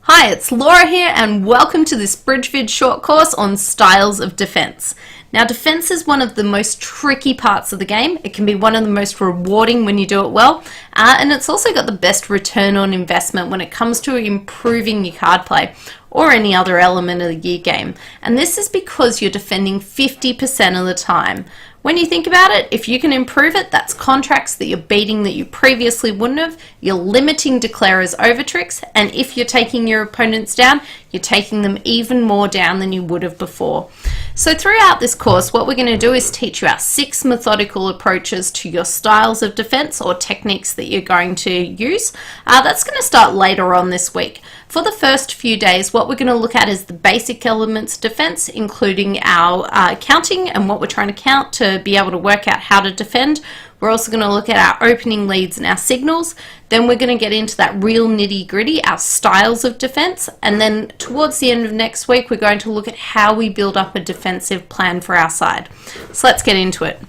Hi, it's Laura here and welcome to this BridgeVid short course on styles of defense. Now, defense is one of the most tricky parts of the game. It can be one of the most rewarding when you do it well, and it's also got the best return on investment when it comes to improving your card play or any other element of the gear game. And this is because you're defending 50% of the time. When you think about it, if you can improve it, that's contracts that you're beating that you previously wouldn't have. You're limiting declarers over tricks, and if you're taking your opponents down, you're taking them even more down than you would have before. So throughout this course, what we're going to do is teach you our 6 methodical approaches to your styles of defense or techniques that you're going to use. That's going to start later on this week. For the first few days, what we're going to look at is the basic elements of defense, including our counting and what we're trying to count to be able to work out how to defend. We're also going to look at our opening leads and our signals. Then we're going to get into that real nitty gritty, our styles of defense. And then towards the end of next week, we're going to look at how we build up a defensive plan for our side. So let's get into it.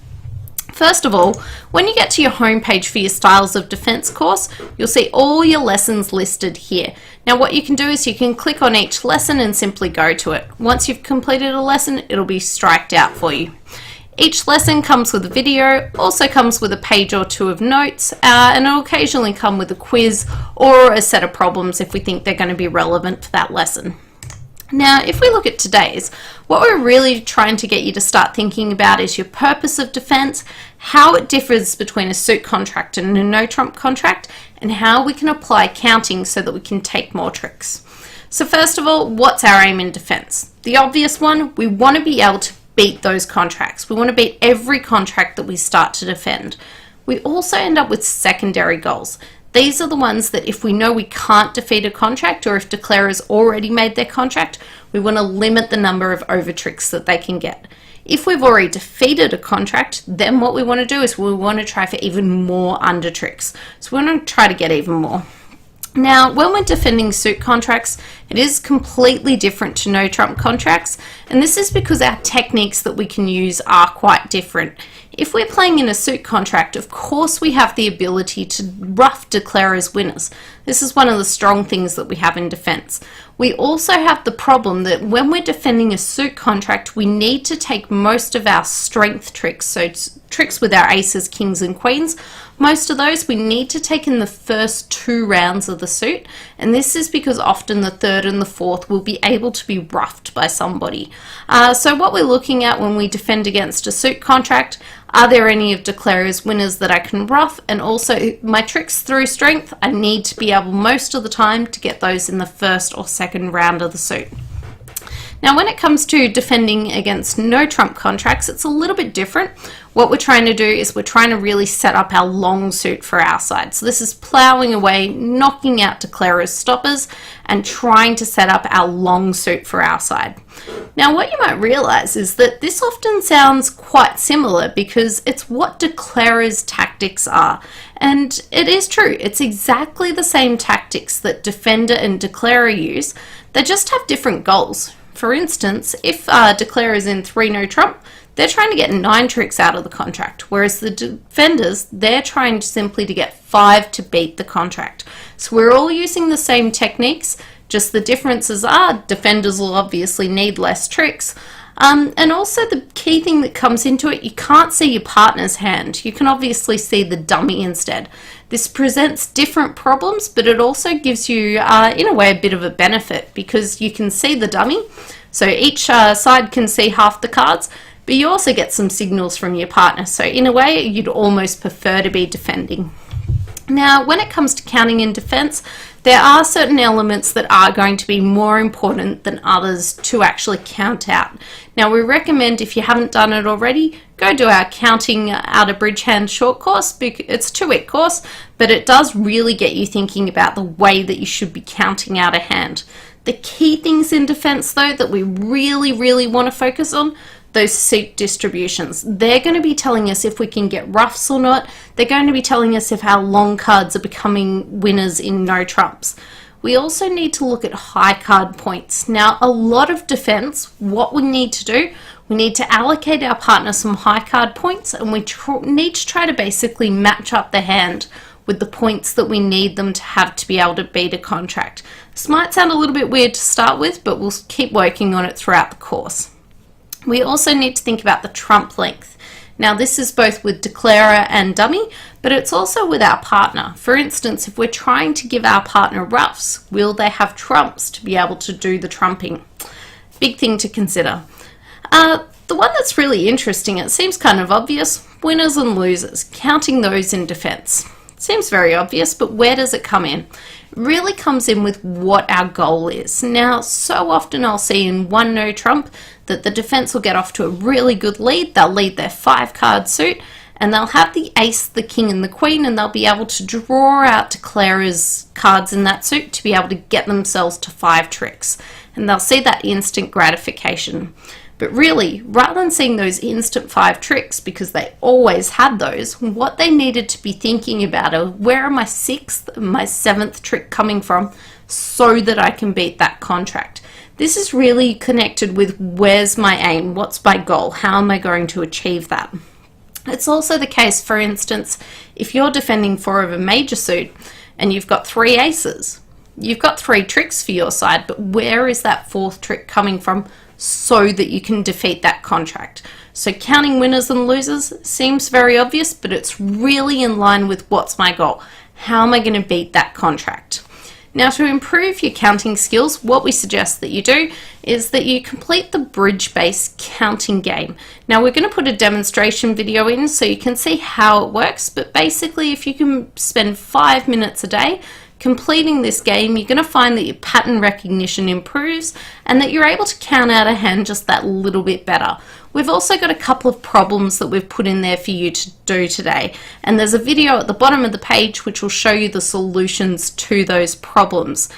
First of all, when you get to your homepage for your Styles of Defense course, you'll see all your lessons listed here. Now what you can do is you can click on each lesson and simply go to it. Once you've completed a lesson, it'll be striked out for you. Each lesson comes with a video, also comes with a page or two of notes, and it'll occasionally come with a quiz or a set of problems if we think they're going to be relevant for that lesson. Now, if we look at today's, what we're really trying to get you to start thinking about is your purpose of defense, how it differs between a suit contract and a no-trump contract, and how we can apply counting so that we can take more tricks. So first of all, what's our aim in defense? The obvious one, we want to be able to beat those contracts. We want to beat every contract that we start to defend. We also end up with secondary goals. These are the ones that if we know we can't defeat a contract or if declarers already made their contract, we want to limit the number of over tricks that they can get. If we've already defeated a contract, then what we want to do is we want to try for even more under tricks. So we want to try to get even more. Now, when we're defending suit contracts, it is completely different to no-trump contracts, and this is because our techniques that we can use are quite different. If we're playing in a suit contract, of course we have the ability to rough declarers winners. This is one of the strong things that we have in defense. We also have the problem that when we're defending a suit contract, we need to take most of our strength tricks, so tricks with our aces, kings, and queens. Most of those we need to take in the first 2 rounds of the suit, and this is because often the 3rd and the 4th will be able to be roughed by somebody. So what we're looking at when we defend against a suit contract, are there any of declarers winners that I can rough? And also my tricks through strength, I need to be able most of the time to get those in the 1st or 2nd round of the suit. Now when it comes to defending against no-trump contracts, it's a little bit different. What we're trying to do is we're trying to really set up our long suit for our side. So this is plowing away, knocking out declarers, stoppers, and trying to set up our long suit for our side. Now what you might realize is that this often sounds quite similar because it's what declarers' tactics are. And it is true, it's exactly the same tactics that defender and declarer use. They just have different goals. For instance, if a declarer is in 3 no-trump, they're trying to get 9 tricks out of the contract, whereas the defenders, they're trying simply to get 5 to beat the contract. So we're all using the same techniques, just the differences are defenders will obviously need less tricks. And also the key thing that comes into it, you can't see your partner's hand. You can obviously see the dummy instead. This presents different problems, but it also gives you, in a way, a bit of a benefit because you can see the dummy. So each side can see half the cards, but you also get some signals from your partner. So in a way, you'd almost prefer to be defending. Now, when it comes to counting in defense, there are certain elements that are going to be more important than others to actually count out. Now, we recommend, if you haven't done it already, go do our Counting Out of Bridge Hand short course. It's a 2-week course, but it does really get you thinking about the way that you should be counting out a hand. The key things in defense, though, that we really want to focus on, those suit distributions. They're going to be telling us if we can get roughs or not. They're going to be telling us if our long cards are becoming winners in no trumps. We also need to look at high card points. Now, a lot of defense, what we need to do, we need to allocate our partner some high card points, and we need to try to basically match up the hand with the points that we need them to have to be able to beat a contract. This might sound a little bit weird to start with, but we'll keep working on it throughout the course. We also need to think about the trump length. Now this is both with declarer and dummy, but it's also with our partner. For instance, if we're trying to give our partner ruffs, will they have trumps to be able to do the trumping? Big thing to consider. The one that's really interesting, it seems kind of obvious, winners and losers, counting those in defense. Seems very obvious, but where does it come in? It really comes in with what our goal is. Now, so often I'll see in one no trump that the defense will get off to a really good lead. They'll lead their 5-card suit, and they'll have the ace, the king, and the queen, and they'll be able to draw out declarer's cards in that suit to be able to get themselves to 5 tricks. And they'll see that instant gratification. But really, rather than seeing those instant 5 tricks, because they always had those, what they needed to be thinking about are, where are my 6th and my 7th trick coming from so that I can beat that contract? This is really connected with where's my aim, what's my goal, how am I going to achieve that? It's also the case, for instance, if you're defending 4 of a major suit and you've got 3 aces, you've got 3 tricks for your side, but where is that 4th trick coming from so that you can defeat that contract? So counting winners and losers seems very obvious, but it's really in line with what's my goal. How am I going to beat that contract? Now, to improve your counting skills, what we suggest that you do is that you complete the bridge-based counting game. Now, we're going to put a demonstration video in so you can see how it works, but basically if you can spend 5 minutes a day completing this game, you're going to find that your pattern recognition improves and that you're able to count out a hand just that little bit better. We've also got a couple of problems that we've put in there for you to do today, and there's a video at the bottom of the page which will show you the solutions to those problems.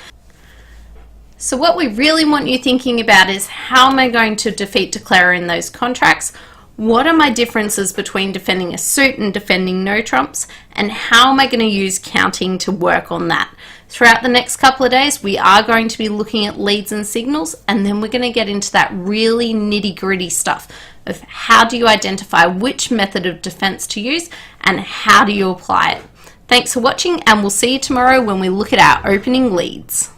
So what we really want you thinking about is, how am I going to defeat declarer in those contracts? What are my differences between defending a suit and defending no trumps? And how am I going to use counting to work on that? Throughout the next couple of days, we are going to be looking at leads and signals, and then we're going to get into that really nitty-gritty stuff of how do you identify which method of defense to use and how do you apply it. Thanks for watching, and we'll see you tomorrow when we look at our opening leads.